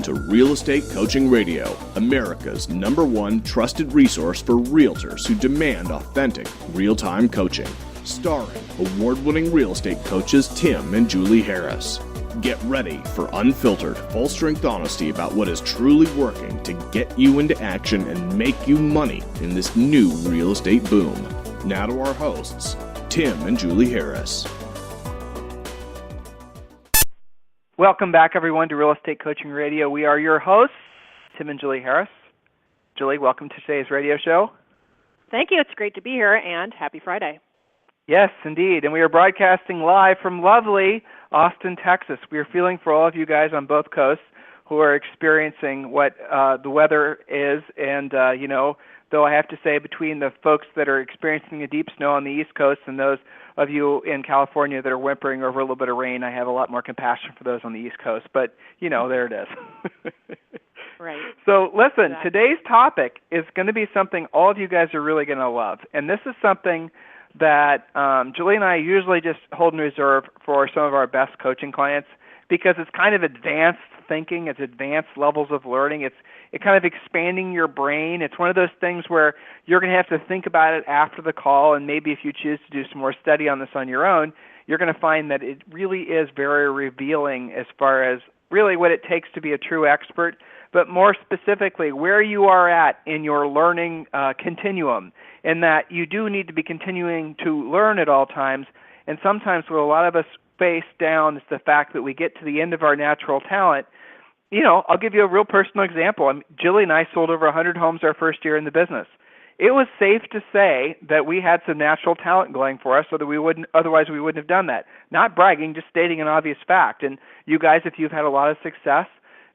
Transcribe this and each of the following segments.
Welcome to Real Estate Coaching Radio, America's #1 trusted resource for realtors who demand authentic, real-time coaching. Starring award-winning real estate coaches Tim and Julie Harris. Get ready for unfiltered, full-strength honesty about what is truly working to get you into action and make you money in this new real estate boom. Now to our hosts, Tim and Julie Harris. Welcome back, everyone, to Real Estate Coaching Radio. We are your hosts, Tim and Julie Harris. Julie, welcome to today's radio show. Thank you. It's great to be here, and happy Friday. Yes, indeed. And we are broadcasting live from lovely Austin, Texas. We are feeling for all of you guys on both coasts who are experiencing what the weather is. And, though I have to say between the folks that are experiencing the deep snow on the East Coast and those of you in California that are whimpering over a little bit of rain, I have a lot more compassion for those on the East Coast. But, there it is. Right. So listen, Exactly. Today's topic is going to be something all of you guys are really going to love. And this is something that Julie and I usually just hold in reserve for some of our best coaching clients because it's kind of advanced thinking, it's advanced levels of learning, it's kind of expanding your brain. It's one of those things where you're going to have to think about it after the call, and maybe if you choose to do some more study on this on your own, you're going to find that it really is very revealing as far as really what it takes to be a true expert, but more specifically where you are at in your learning continuum, in that you do need to be continuing to learn at all times, and sometimes what a lot of us face down is the fact that we get to the end of our natural talent. I'll give you a real personal example. Julie and I sold over 100 homes our first year in the business. It was safe to say that we had some natural talent going for us, so that otherwise we wouldn't have done that. Not bragging, just stating an obvious fact. And you guys, if you've had a lot of success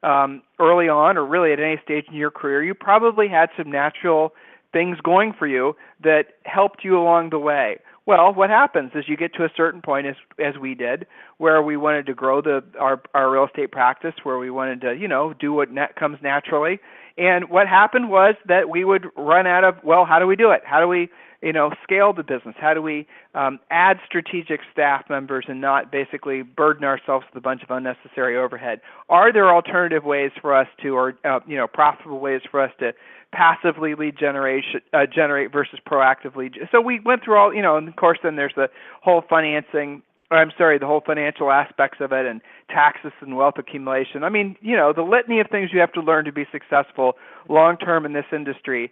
early on, or really at any stage in your career, you probably had some natural things going for you that helped you along the way. Well, what happens is you get to a certain point, as we did, where we wanted to grow our real estate practice, where we wanted to, do what comes naturally. And what happened was that we would run out of, how do we do it? How do we, scale the business? How do we add strategic staff members and not basically burden ourselves with a bunch of unnecessary overhead? Are there alternative ways for us to, or profitable ways for us to passively lead generate versus proactively? So we went through all, and of course then there's the whole the whole financial aspects of it and taxes and wealth accumulation. The litany of things you have to learn to be successful long-term in this industry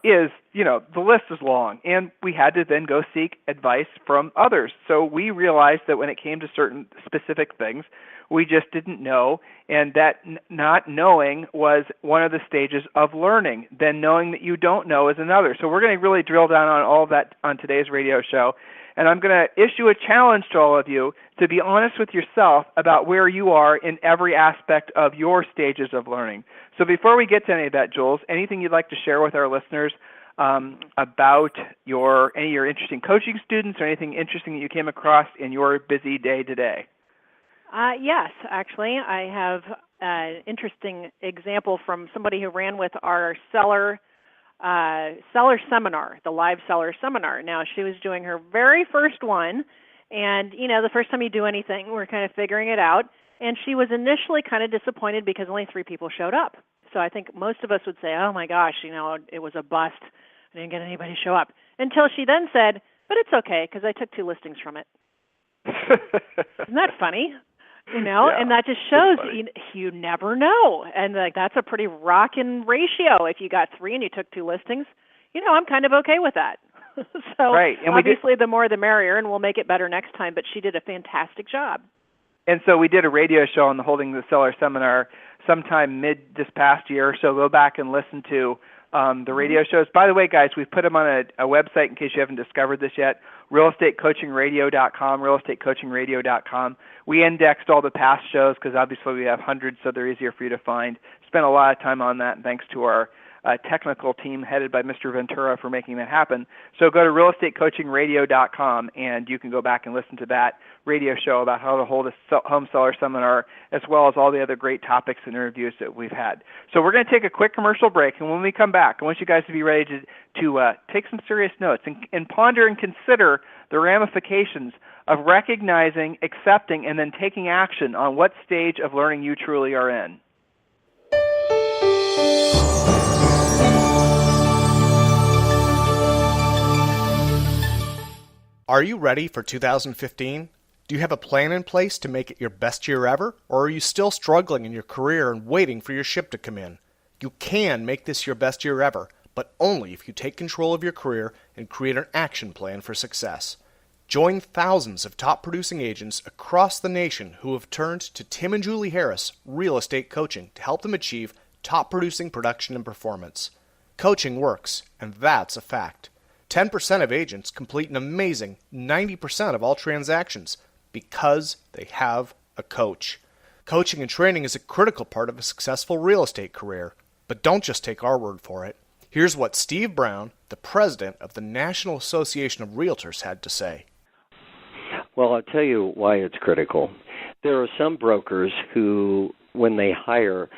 is, the list is long. And we had to then go seek advice from others. So we realized that when it came to certain specific things, we just didn't know, and that not knowing was one of the stages of learning. Then knowing that you don't know is another. So we're going to really drill down on all of that on today's radio show. And I'm going to issue a challenge to all of you to be honest with yourself about where you are in every aspect of your stages of learning. So before we get to any of that, Jules, anything you'd like to share with our listeners about any of your interesting coaching students or anything interesting that you came across in your busy day today? Yes, actually. I have an interesting example from somebody who ran with our seller seminar, the live seller seminar. Now, she was doing her very first one, and, the first time you do anything, we're kind of figuring it out, and she was initially kind of disappointed because only 3 people showed up. So I think most of us would say, oh my gosh, it was a bust. I didn't get anybody to show up. Until she then said, but it's okay because I took 2 listings from it. Isn't that funny? Yeah, and that just shows you never know. And that's a pretty rockin' ratio. If you got 3 and you took 2 listings, I'm kind of okay with that. So right. And obviously the more the merrier, and we'll make it better next time. But she did a fantastic job. And so we did a radio show on the Holding the Seller seminar sometime mid this past year. So go back and listen to the radio shows. By the way, guys, we've put them on a website in case you haven't discovered this yet, realestatecoachingradio.com, realestatecoachingradio.com. We indexed all the past shows because obviously we have hundreds, so they're easier for you to find. Spent a lot of time on that, and thanks to our technical team headed by Mr. Ventura for making that happen. So go to realestatecoachingradio.com, and you can go back and listen to that radio show about how to hold a home seller seminar, as well as all the other great topics and interviews that we've had. So we're going to take a quick commercial break, and when we come back, I want you guys to be ready to take some serious notes and ponder and consider the ramifications of recognizing, accepting, and then taking action on what stage of learning you truly are in. Are you ready for 2015? Do you have a plan in place to make it your best year ever, or are you still struggling in your career and waiting for your ship to come in? You can make this your best year ever, but only if you take control of your career and create an action plan for success. Join thousands of top-producing agents across the nation who have turned to Tim and Julie Harris Real Estate Coaching to help them achieve top-producing production and performance. Coaching works, and that's a fact. 10% of agents complete an amazing 90% of all transactions because they have a coach. Coaching and training is a critical part of a successful real estate career, but don't just take our word for it. Here's what Steve Brown, the president of the National Association of Realtors, had to say. Well, I'll tell you why it's critical. There are some brokers who, when they hire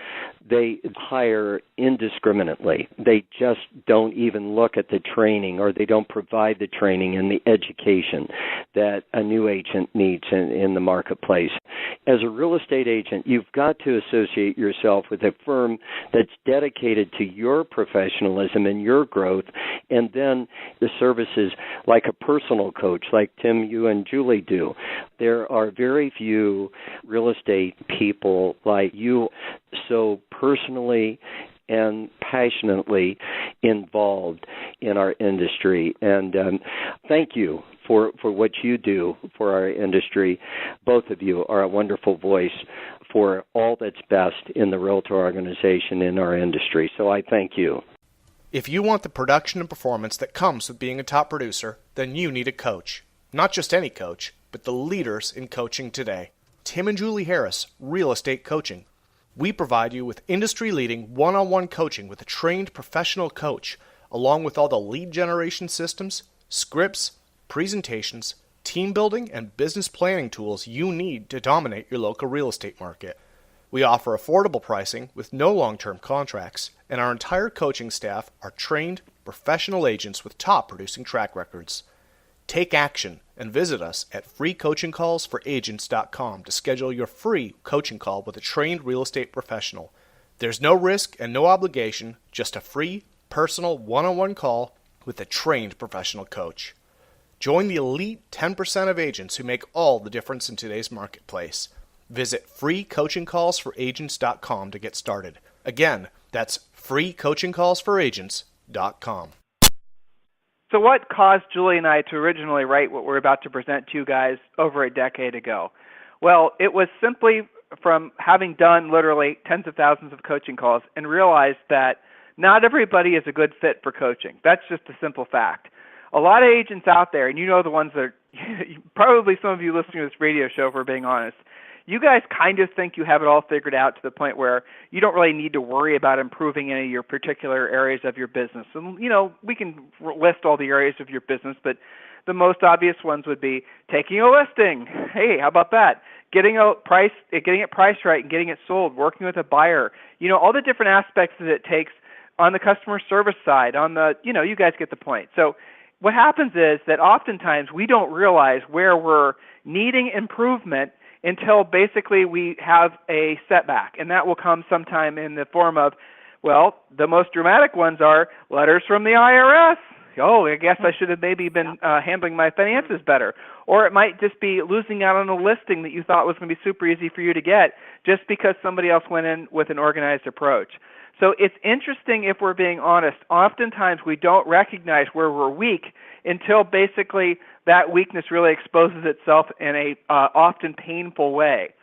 indiscriminately. They just don't even look at the training, or they don't provide the training and the education that a new agent needs in the marketplace. As a real estate agent, you've got to associate yourself with a firm that's dedicated to your professionalism and your growth, and then the services like a personal coach, like Tim, you and Julie do. There are very few real estate people like you, so personally and passionately involved in our industry. And thank you for what you do for our industry. Both of you are a wonderful voice for all that's best in the realtor organization in our industry. So I thank you. If you want the production and performance that comes with being a top producer, then you need a coach. Not just any coach, but the leaders in coaching today. Tim and Julie Harris, Real Estate Coaching. We provide you with industry-leading one-on-one coaching with a trained professional coach, along with all the lead generation systems, scripts, presentations, team building, and business planning tools you need to dominate your local real estate market. We offer affordable pricing with no long-term contracts, and our entire coaching staff are trained professional agents with top-producing track records. Take action and visit us at freecoachingcallsforagents.com to schedule your free coaching call with a trained real estate professional. There's no risk and no obligation, just a free, personal, one-on-one call with a trained professional coach. Join the elite 10% of agents who make all the difference in today's marketplace. Visit freecoachingcallsforagents.com to get started. Again, that's freecoachingcallsforagents.com. So what caused Julie and I to originally write what we're about to present to you guys over a decade ago? Well, it was simply from having done literally tens of thousands of coaching calls and realized that not everybody is a good fit for coaching. That's just a simple fact. A lot of agents out there, and you know the ones that are, probably some of you listening to this radio show, if we're being honest, you guys kind of think you have it all figured out to the point where you don't really need to worry about improving any of your particular areas of your business. And, we can list all the areas of your business, but the most obvious ones would be taking a listing. Hey, how about that? Getting it priced right and getting it sold, working with a buyer. All the different aspects that it takes on the customer service side, on the, you guys get the point. So what happens is that oftentimes we don't realize where we're needing improvement until basically we have a setback, and that will come sometime in the form of, well, the most dramatic ones are letters from the IRS. Oh, I guess I should have maybe been handling my finances better. Or it might just be losing out on a listing that you thought was going to be super easy for you to get just because somebody else went in with an organized approach. So it's interesting, if we're being honest, oftentimes we don't recognize where we're weak until basically that weakness really exposes itself in a often painful way.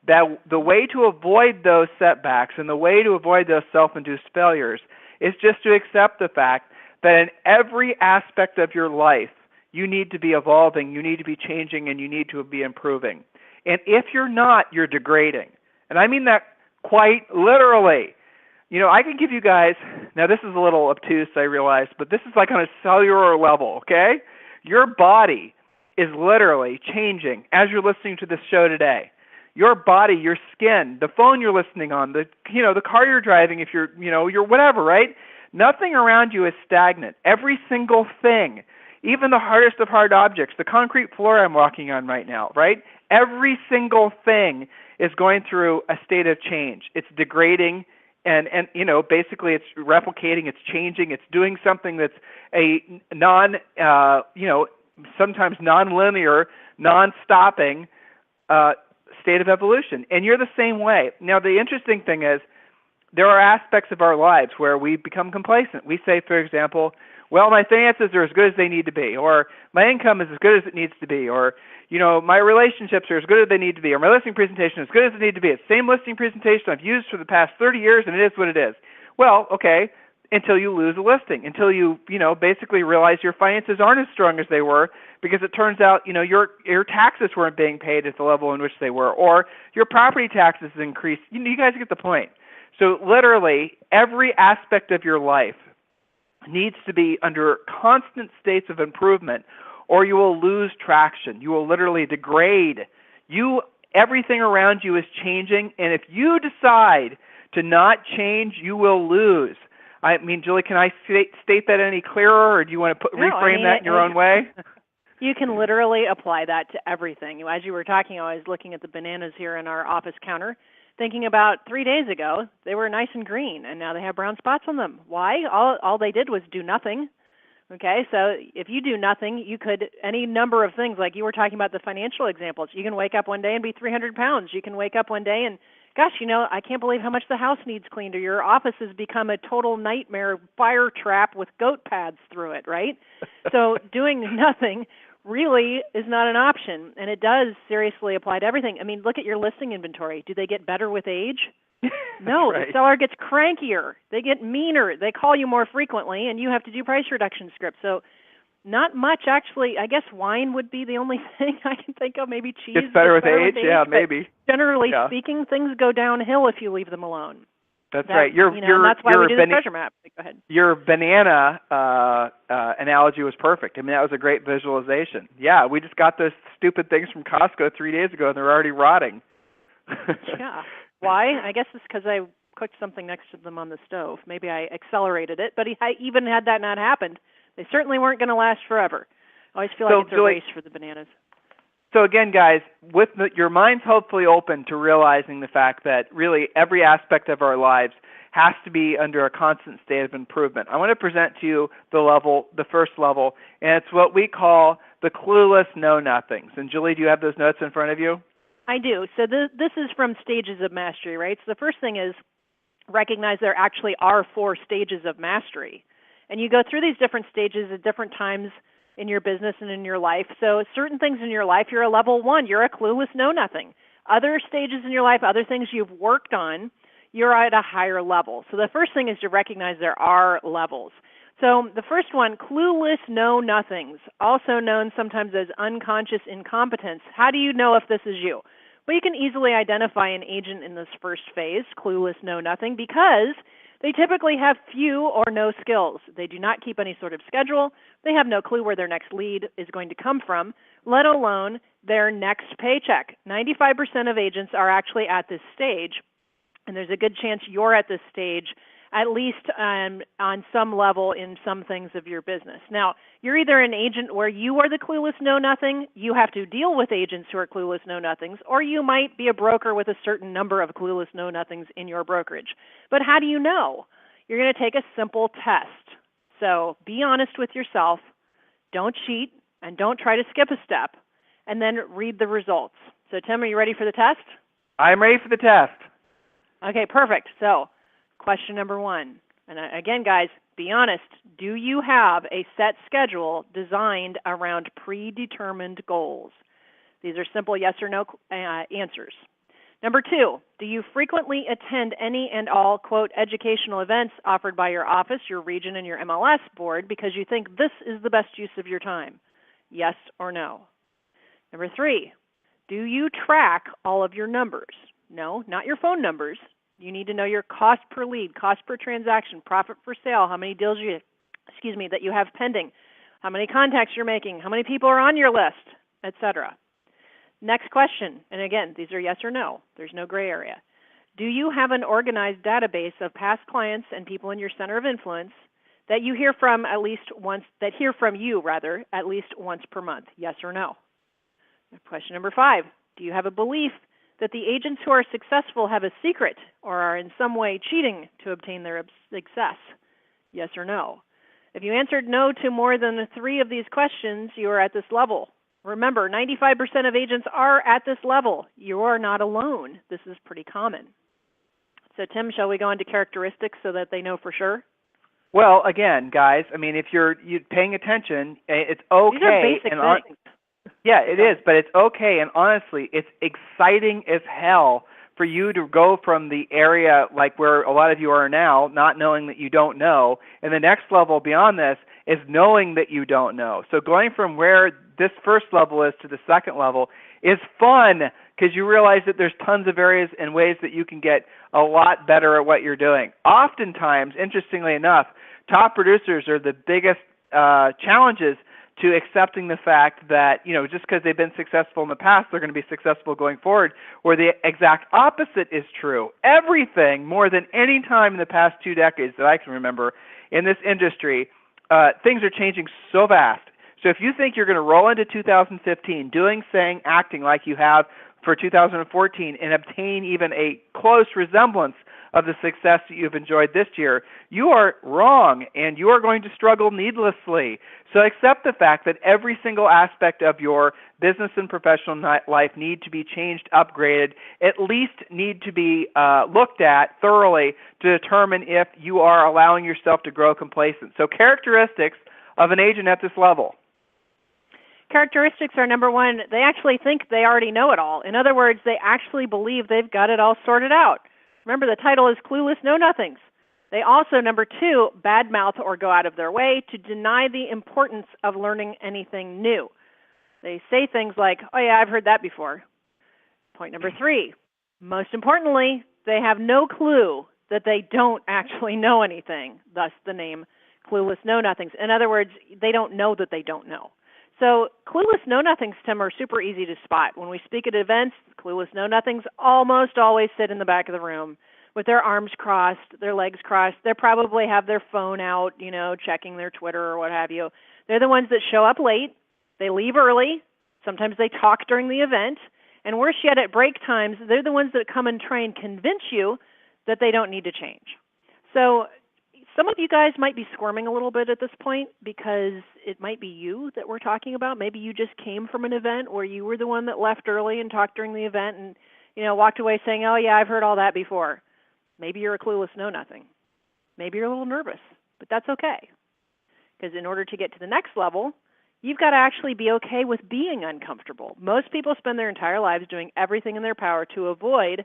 That the way to avoid those setbacks and the way to avoid those self-induced failures is just to accept the fact that in every aspect of your life, you need to be evolving, you need to be changing, and you need to be improving. And if you're not, you're degrading. And I mean that quite literally. I can give you guys, now this is a little obtuse, I realize, but this is like on a cellular level, okay? Your body is literally changing as you're listening to this show today. Your body, your skin, the phone you're listening on, the car you're driving, if you're whatever, right? Nothing around you is stagnant. Every single thing, even the hardest of hard objects, the concrete floor I'm walking on right now, right? Every single thing is going through a state of change. It's degrading. And basically it's replicating, it's changing, it's doing something that's a sometimes non-linear, non-stopping state of evolution. And you're the same way. Now, the interesting thing is there are aspects of our lives where we become complacent. We say, for example, well, my finances are as good as they need to be, or my income is as good as it needs to be, or, you know, my relationships are as good as they need to be, or my listing presentation is as good as it needs to be. It's the same listing presentation I've used for the past 30 years, and it is what it is. Well, okay, until you lose a listing, until you basically realize your finances aren't as strong as they were, because it turns out, your taxes weren't being paid at the level in which they were, or your property taxes increased. You guys get the point. So literally every aspect of your life needs to be under constant states of improvement, or you will lose traction. You will literally degrade. Everything around you is changing, and if you decide to not change, you will lose. I mean, Julie, can I state that any clearer, or do you want to reframe that in your own way? You can literally apply that to everything. As you were talking, I was looking at the bananas here in our office counter, thinking about 3 days ago, they were nice and green, and now they have brown spots on them. Why? All they did was do nothing. Okay, so if you do nothing, you could, any number of things, like you were talking about the financial examples. You can wake up one day and be 300 pounds. You can wake up one day and, gosh, I can't believe how much the house needs cleaned, or your office has become a total nightmare fire trap with goat pads through it, right? So doing nothing really is not an option, and it does seriously apply to everything. I mean, look at your listing inventory. Do they get better with age? No, right. The seller gets crankier. They get meaner. They call you more frequently, and you have to do price reduction scripts. So not much, actually. I guess wine would be the only thing I can think of. Maybe cheese. It's better with age? Yeah, maybe. Generally speaking, things go downhill if you leave them alone. That's right. That's why we do the treasure map. Go ahead. Your banana analogy was perfect. I mean, that was a great visualization. Yeah, we just got those stupid things from Costco 3 days ago, and they're already rotting. Yeah. Why? I guess it's because I cooked something next to them on the stove. Maybe I accelerated it. But even had that not happened, they certainly weren't going to last forever. I always feel like it's a race for the bananas. So again, guys, with your minds hopefully open to realizing the fact that really every aspect of our lives has to be under a constant state of improvement, I want to present to you the first level, and it's what we call the clueless know-nothings. And Julie, do you have those notes in front of you? I do. So this is from Stages of Mastery, right? So the first thing is recognize there actually are 4 stages of mastery. And you go through these different stages at different times in your business and in your life. So certain things in your life, you're a level 1. You're a clueless know-nothing. Other stages in your life, other things you've worked on, you're at a higher level. So the first thing is to recognize there are levels. So the first one, clueless know-nothings, also known sometimes as unconscious incompetence. How do you know if this is you? Well, you can easily identify an agent in this first phase, clueless know-nothing, because they typically have few or no skills. They do not keep any sort of schedule. They have no clue where their next lead is going to come from, let alone their next paycheck. 95% of agents are actually at this stage, and there's a good chance you're at this stage at least on some level in some things of your business. Now, you're either an agent where you are the clueless know-nothing, you have to deal with agents who are clueless know-nothings, or you might be a broker with a certain number of clueless know-nothings in your brokerage. But how do you know? You're going to take a simple test. So be honest with yourself, don't cheat, and don't try to skip a step, and then read the results. So Tim, are you ready for the test? I'm ready for the test. Okay, perfect. So question number 1, and again, guys, be honest. Do you have a set schedule designed around predetermined goals? These are simple yes or no answers. Number 2, do you frequently attend any and all, quote, educational events offered by your office, your region, and your MLS board because you think this is the best use of your time? Yes or no? Number 3, do you track all of your numbers? No, not your phone numbers. You need to know your cost per lead, cost per transaction, profit per sale, how many deals that you have pending, how many contacts you're making, how many people are on your list, etc. Next question, and again, these are yes or no. There's no gray area. Do you have an organized database of past clients and people in your center of influence that you hear from at least once per month? Yes or no? Question number 5, do you have a belief that the agents who are successful have a secret or are in some way cheating to obtain their success? Yes or no? If you answered no to more than 3 of these questions, you are at this level. Remember, 95% of agents are at this level. You are not alone. This is pretty common. So, Tim, shall we go into characteristics so that they know for sure? Well, again, guys, I mean, if you're paying attention, it's okay. These are basic things. Yeah, it is, but it's okay. And honestly, it's exciting as hell for you to go from the area like where a lot of you are now, not knowing that you don't know, and the next level beyond this is knowing that you don't know. So going from where this first level is to the second level is fun because you realize that there's tons of areas and ways that you can get a lot better at what you're doing. Oftentimes, interestingly enough, top producers are the biggest challenges to accepting the fact that, just because they've been successful in the past, they're going to be successful going forward, where the exact opposite is true. Everything, more than any time in the past 2 decades that I can remember in this industry, things are changing so fast. So if you think you're going to roll into 2015 doing, saying, acting like you have for 2014 and obtain even a close resemblance of the success that you've enjoyed this year, you are wrong, and you are going to struggle needlessly. So accept the fact that every single aspect of your business and professional life need to be changed, upgraded, at least need to be looked at thoroughly to determine if you are allowing yourself to grow complacent. So characteristics of an agent at this level. Characteristics are, number 1, they actually think they already know it all. In other words, they actually believe they've got it all sorted out. Remember, the title is Clueless Know-Nothings. They also, number 2, badmouth or go out of their way to deny the importance of learning anything new. They say things like, oh yeah, I've heard that before. Point number 3, most importantly, they have no clue that they don't actually know anything, thus the name Clueless Know-Nothings. In other words, they don't know that they don't know. So clueless know-nothings, Tim, are super easy to spot. When we speak at events, clueless know-nothings almost always sit in the back of the room with their arms crossed, their legs crossed. They probably have their phone out, checking their Twitter or what have you. They're the ones that show up late. They leave early. Sometimes they talk during the event. And worse yet, at break times, they're the ones that come and try and convince you that they don't need to change. So some of you guys might be squirming a little bit at this point because it might be you that we're talking about. Maybe you just came from an event where you were the one that left early and talked during the event and, walked away saying, oh, yeah, I've heard all that before. Maybe you're a clueless know-nothing. Maybe you're a little nervous, but that's okay. Because in order to get to the next level, you've got to actually be okay with being uncomfortable. Most people spend their entire lives doing everything in their power to avoid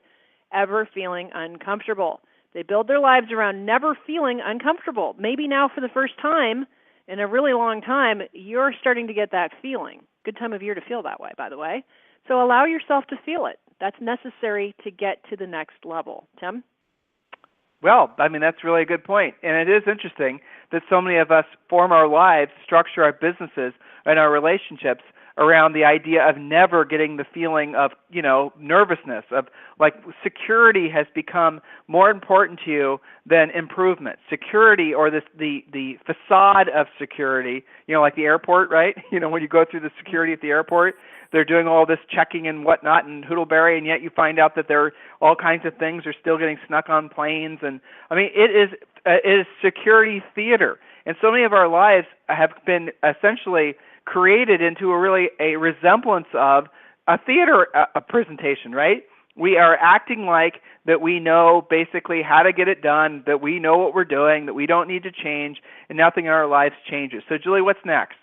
ever feeling uncomfortable. They build their lives around never feeling uncomfortable. Maybe now for the first time in a really long time, you're starting to get that feeling. Good time of year to feel that way, by the way. So allow yourself to feel it. That's necessary to get to the next level. Tim? Well, I mean, that's really a good point. And it is interesting that so many of us form our lives, structure our businesses and our relationships around the idea of never getting the feeling of, nervousness, of like security has become more important to you than improvement. Security, or the facade of security, like the airport, right? When you go through the security at the airport, they're doing all this checking and whatnot and hoodleberry, and yet you find out that there are all kinds of things are still getting snuck on planes. And I mean, it is security theater. And so many of our lives have been essentially created into a resemblance of a theater a presentation, right? We are acting like that we know basically how to get it done, that we know what we're doing, that we don't need to change, and nothing in our lives changes. So, Julie, what's next?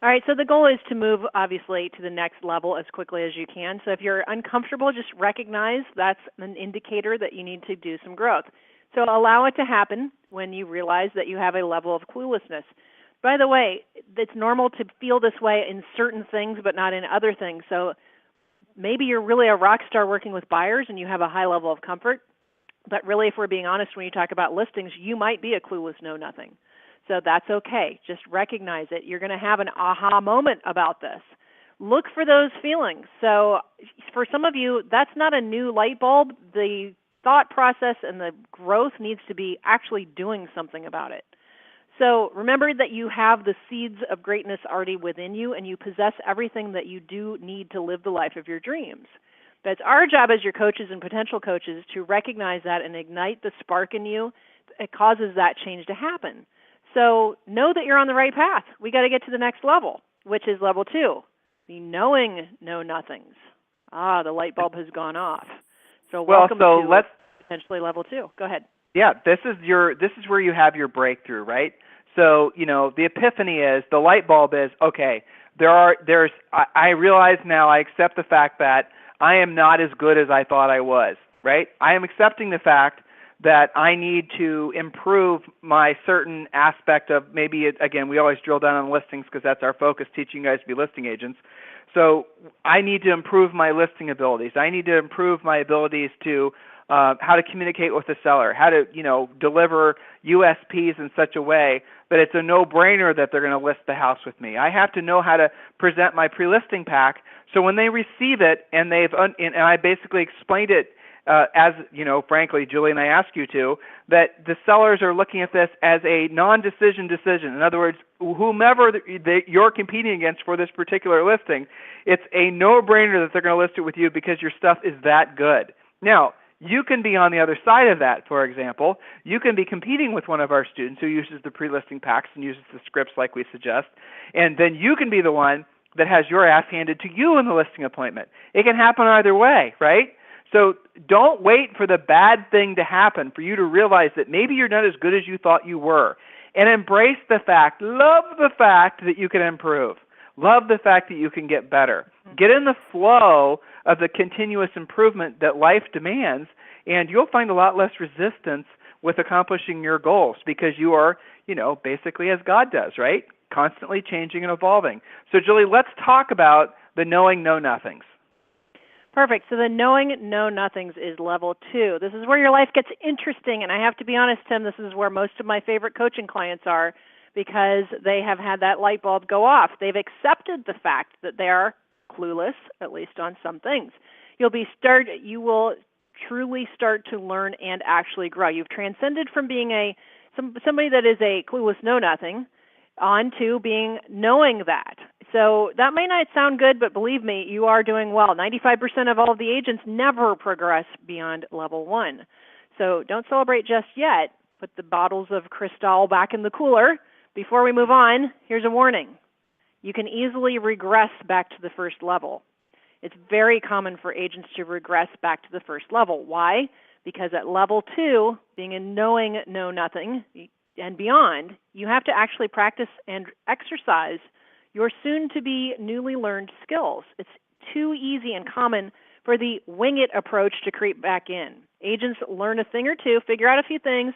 All right, so the goal is to move, obviously, to the next level as quickly as you can. So if you're uncomfortable, just recognize that's an indicator that you need to do some growth. So allow it to happen when you realize that you have a level of cluelessness. By the way, it's normal to feel this way in certain things, but not in other things. So maybe you're really a rock star working with buyers and you have a high level of comfort. But really, if we're being honest, when you talk about listings, you might be a clueless know-nothing. So that's okay. Just recognize it. You're going to have an aha moment about this. Look for those feelings. So for some of you, that's not a new light bulb. The thought process and the growth needs to be actually doing something about it. So remember that you have the seeds of greatness already within you, and you possess everything that you do need to live the life of your dreams. But it's our job as your coaches and potential coaches to recognize that and ignite the spark in you. It causes that change to happen. So know that you're on the right path. We got to get to the next level, which is level 2, the knowing know-nothings. The light bulb has gone off. So welcome to potentially level 2. Go ahead. Yeah, this is where you have your breakthrough, right? So, the epiphany is, the light bulb is, okay, I realize now, I accept the fact that I am not as good as I thought I was, right? I am accepting the fact that I need to improve my certain aspect of, maybe, again, we always drill down on listings because that's our focus, teaching you guys to be listing agents. So I need to improve my listing abilities. I need to improve my abilities to how to communicate with the seller, how to, deliver USPs in such a way that it's a no-brainer that they're going to list the house with me. I have to know how to present my pre-listing pack so when they receive it and and I basically explained it as, frankly, Julie and I ask you to, that the sellers are looking at this as a non-decision decision. In other words, whomever you're competing against for this particular listing, it's a no-brainer that they're going to list it with you because your stuff is that good. Now, you can be on the other side of that, for example. You can be competing with one of our students who uses the pre-listing packs and uses the scripts like we suggest, and then you can be the one that has your ass handed to you in the listing appointment. It can happen either way, right? So don't wait for the bad thing to happen for you to realize that maybe you're not as good as you thought you were. And embrace the fact, love the fact that you can improve. Love the fact that you can get better. Get in the flow of the continuous improvement that life demands, and you'll find a lot less resistance with accomplishing your goals because you are, basically as God does, right? Constantly changing and evolving. So, Julie, let's talk about the knowing know-nothings. Perfect. So the knowing know-nothings is level 2. This is where your life gets interesting, and I have to be honest, Tim, this is where most of my favorite coaching clients are because they have had that light bulb go off. They've accepted the fact that they are clueless, at least on some things. You will truly start to learn and actually grow. You've transcended from being somebody that is a clueless know-nothing onto knowing that. So that may not sound good, but believe me, you are doing well. 95% of all of the agents never progress beyond level 1. So don't celebrate just yet. Put the bottles of Cristal back in the cooler. Before we move on, here's a warning. You can easily regress back to the first level. It's very common for agents to regress back to the first level. Why? Because at level 2, being a knowing know-nothing and beyond, you have to actually practice and exercise your soon-to-be newly learned skills. It's too easy and common for the wing-it approach to creep back in. Agents learn a thing or two, figure out a few things,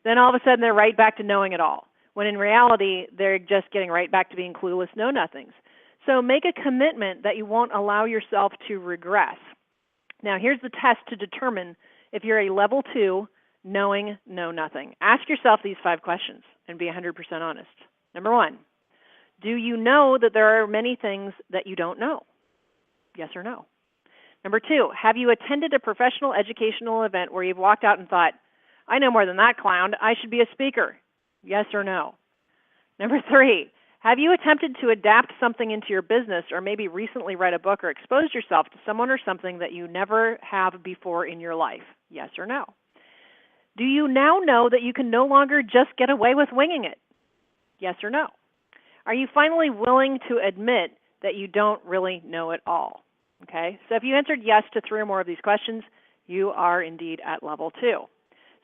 then all of a sudden they're right back to knowing it all, when in reality they're just getting right back to being clueless know-nothings. So make a commitment that you won't allow yourself to regress. Now here's the test to determine if you're a level 2 knowing know-nothing. Ask yourself these 5 questions and be 100% honest. Number 1, do you know that there are many things that you don't know? Yes or no? Number 2, have you attended a professional educational event where you've walked out and thought, I know more than that clown, I should be a speaker? Yes or no? Number 3, have you attempted to adapt something into your business or maybe recently read a book or exposed yourself to someone or something that you never have before in your life? Yes or no? Do you now know that you can no longer just get away with winging it? Yes or no? Are you finally willing to admit that you don't really know it all? Okay, so if you answered yes to 3 or more of these questions, you are indeed at level 2.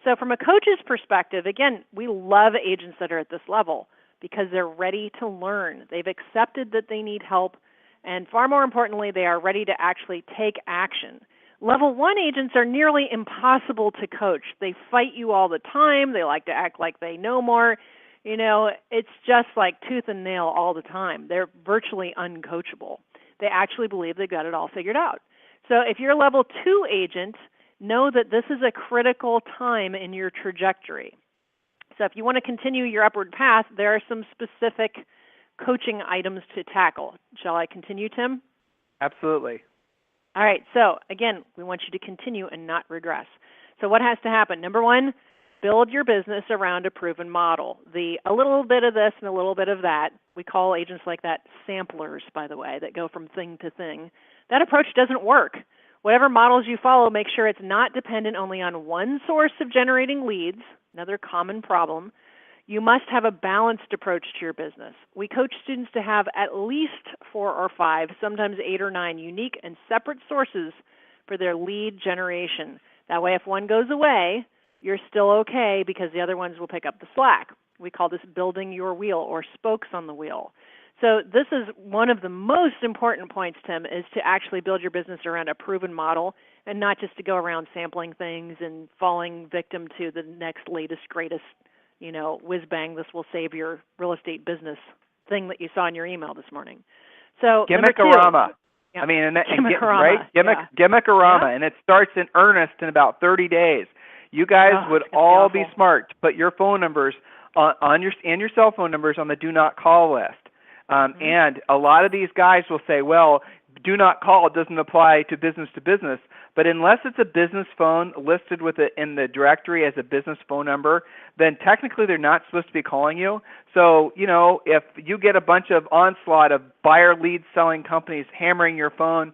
So from a coach's perspective, again, we love agents that are at this level because they're ready to learn. They've accepted that they need help, and far more importantly, they are ready to actually take action. Level 1 agents are nearly impossible to coach. They fight you all the time. They like to act like they know more. It's just like tooth and nail all the time. They're virtually uncoachable. They actually believe they've got it all figured out. So if you're a level 2 agent, know that this is a critical time in your trajectory. So if you want to continue your upward path, there are some specific coaching items to tackle. Shall I continue, Tim? Absolutely. All right. So again, we want you to continue and not regress. So what has to happen? Number 1, build your business around a proven model. A little bit of this and a little bit of that. We call agents like that samplers, by the way, that go from thing to thing. That approach doesn't work. Whatever models you follow, make sure it's not dependent only on one source of generating leads, another common problem. You must have a balanced approach to your business. We coach students to have at least 4 or 5, sometimes 8 or 9 unique and separate sources for their lead generation. That way, if one goes away, you're still okay because the other ones will pick up the slack. We call this building your wheel or spokes on the wheel. So this is one of the most important points, Tim, is to actually build your business around a proven model and not just to go around sampling things and falling victim to the next latest, greatest, whiz-bang, this will save your real estate business thing that you saw in your email this morning. So Gimmick-a-rama. Yeah. Gimmick-a-rama, and it starts in earnest in about 30 days. You guys would all be smart to put your phone numbers on your cell phone numbers on the do not call list. And a lot of these guys will say, well, do not call doesn't apply to business, but unless it's a business phone listed with it in the directory as a business phone number, then technically they're not supposed to be calling you. So, if you get a bunch of onslaught of buyer lead selling companies hammering your phone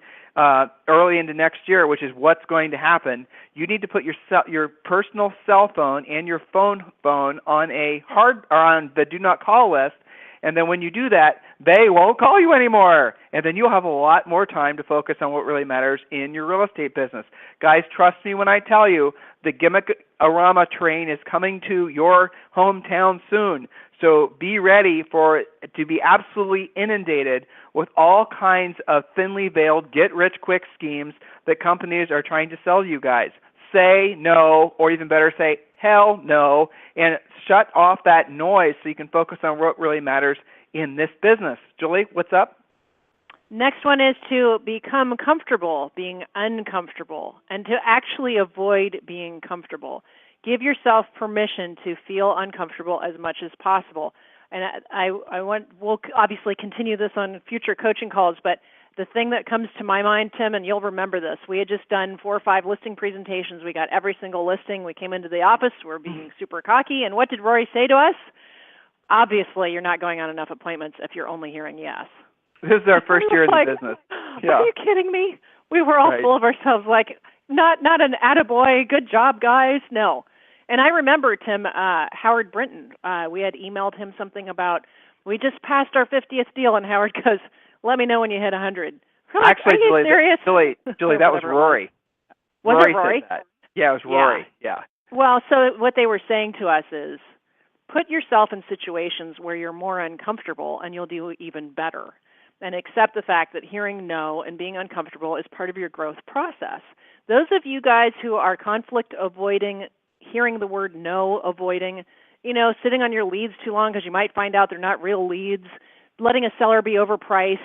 early into next year, which is what's going to happen, you need to put your personal cell phone and your phone on on the do not call list. And then when you do that, they won't call you anymore. And then you'll have a lot more time to focus on what really matters in your real estate business. Guys, trust me when I tell you, the Gimmick-a-rama train is coming to your hometown soon. So be ready for it to be absolutely inundated with all kinds of thinly veiled get-rich-quick schemes that companies are trying to sell you guys. Say no, or even better, say hell no, and shut off that noise so you can focus on what really matters in this business. Julie, what's up? Next one is to become comfortable being uncomfortable and to actually avoid being comfortable. Give yourself permission to feel uncomfortable as much as possible. And we'll obviously continue this on future coaching calls, but the thing that comes to my mind, Tim, and you'll remember this, we had just done 4 or 5 listing presentations. We got every single listing. We came into the office. We're being super cocky. And what did Rory say to us? Obviously, you're not going on enough appointments if you're only hearing yes. This is our first year in the business. Yeah. Are you kidding me? We were all full of ourselves, like, not an attaboy, good job, guys. No. And I remember, Tim, Howard Brinton, we had emailed him something about, we just passed our 50th deal, and Howard goes, let me know when you hit 100. Actually, are you serious? Julie, that was Rory. Was it Rory? Said that. Yeah, it was Rory. Yeah. Well, so what they were saying to us is, put yourself in situations where you're more uncomfortable, and you'll do even better. And accept the fact that hearing no and being uncomfortable is part of your growth process. Those of you guys who are conflict avoiding, hearing the word no avoiding, sitting on your leads too long because you might find out they're not real leads, letting a seller be overpriced,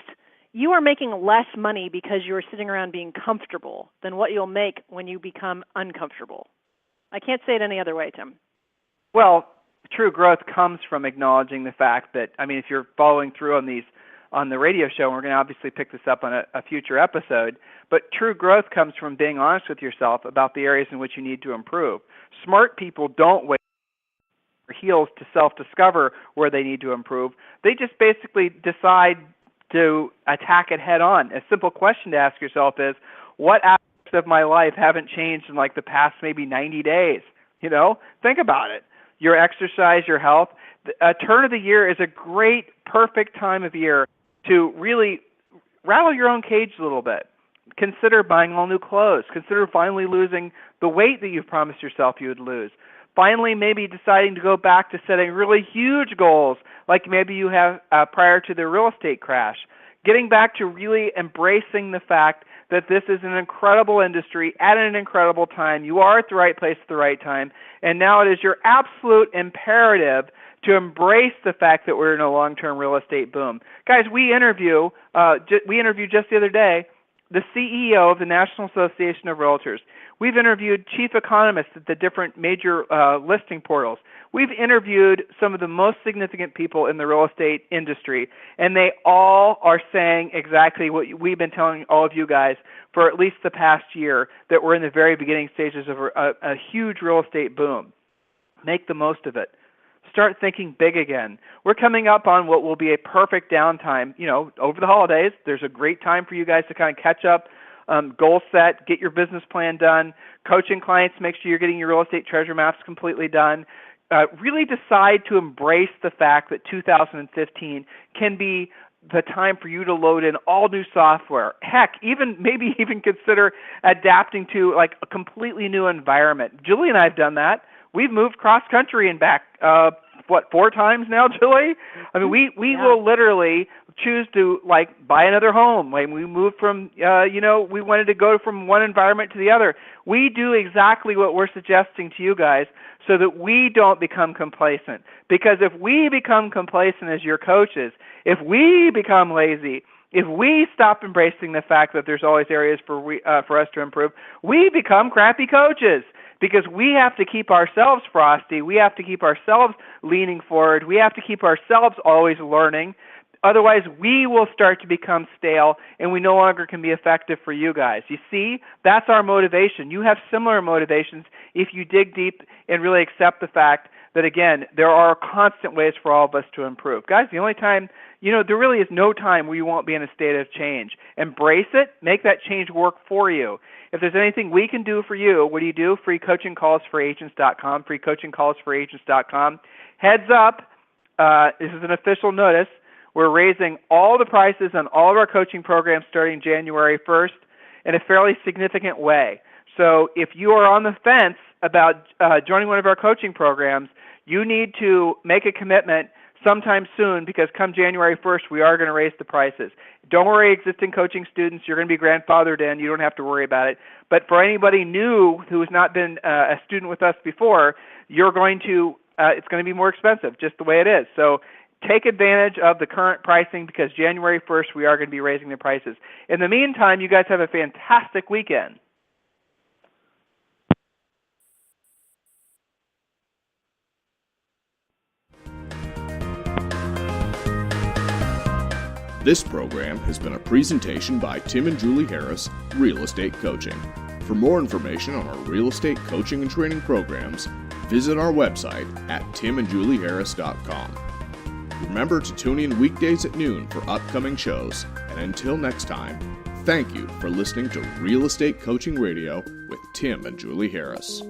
you are making less money because you're sitting around being comfortable than what you'll make when you become uncomfortable. I can't say it any other way, Tim. Well, true growth comes from acknowledging the fact that, if you're following through on the radio show, and we're going to obviously pick this up on a future episode, but true growth comes from being honest with yourself about the areas in which you need to improve. Smart people don't wait for heels to self-discover where they need to improve. They just basically decide to attack it head on. A simple question to ask yourself is, what aspects of my life haven't changed in like the past maybe 90 days? Think about it. Your exercise, your health. A turn of the year is a great, perfect time of year to really rattle your own cage a little bit. Consider buying all new clothes. Consider finally losing the weight that you've promised yourself you would lose. Finally, maybe deciding to go back to setting really huge goals like maybe you have prior to the real estate crash. Getting back to really embracing the fact that this is an incredible industry at an incredible time. You are at the right place at the right time. And now it is your absolute imperative to embrace the fact that we're in a long-term real estate boom. Guys, we interviewed just the other day the CEO of the National Association of Realtors. We've interviewed chief economists at the different major listing portals. We've interviewed some of the most significant people in the real estate industry, and they all are saying exactly what we've been telling all of you guys for at least the past year, that we're in the very beginning stages of a huge real estate boom. Make the most of it. Start thinking big again. We're coming up on what will be a perfect downtime. Over the holidays, there's a great time for you guys to kind of catch up, goal set, get your business plan done, coaching clients, make sure you're getting your real estate treasure maps completely done, really decide to embrace the fact that 2015 can be the time for you to load in all new software. Heck, maybe even consider adapting to like a completely new environment. Julie and I have done that. We've moved cross country and back 4 times now, Julie? I mean, we will literally choose to like buy another home. Like we moved from we wanted to go from one environment to the other. We do exactly what we're suggesting to you guys so that we don't become complacent. Because if we become complacent as your coaches, if we become lazy, if we stop embracing the fact that there's always areas for us to improve, we become crappy coaches. Because we have to keep ourselves frosty. We have to keep ourselves leaning forward. We have to keep ourselves always learning. Otherwise, we will start to become stale, and we no longer can be effective for you guys. You see, that's our motivation. You have similar motivations if you dig deep and really accept the fact that, again, there are constant ways for all of us to improve. Guys, the only time, there really is no time where you won't be in a state of change. Embrace it. Make that change work for you. If there's anything we can do for you, what do you do? freecoachingcallsforagents.com, freecoachingcallsforagents.com. Heads up, this is an official notice. We're raising all the prices on all of our coaching programs starting January 1st in a fairly significant way. So if you are on the fence about joining one of our coaching programs, you need to make a commitment sometime soon, because come January 1st, we are going to raise the prices. Don't worry, existing coaching students, you're going to be grandfathered in. You don't have to worry about it. But for anybody new who has not been a student with us before, it's going to be more expensive, just the way it is. So take advantage of the current pricing, because January 1st, we are going to be raising the prices. In the meantime, you guys have a fantastic weekend. This program has been a presentation by Tim and Julie Harris, Real Estate Coaching. For more information on our real estate coaching and training programs, visit our website at timandjulieharris.com. Remember to tune in weekdays at noon for upcoming shows, and until next time, thank you for listening to Real Estate Coaching Radio with Tim and Julie Harris.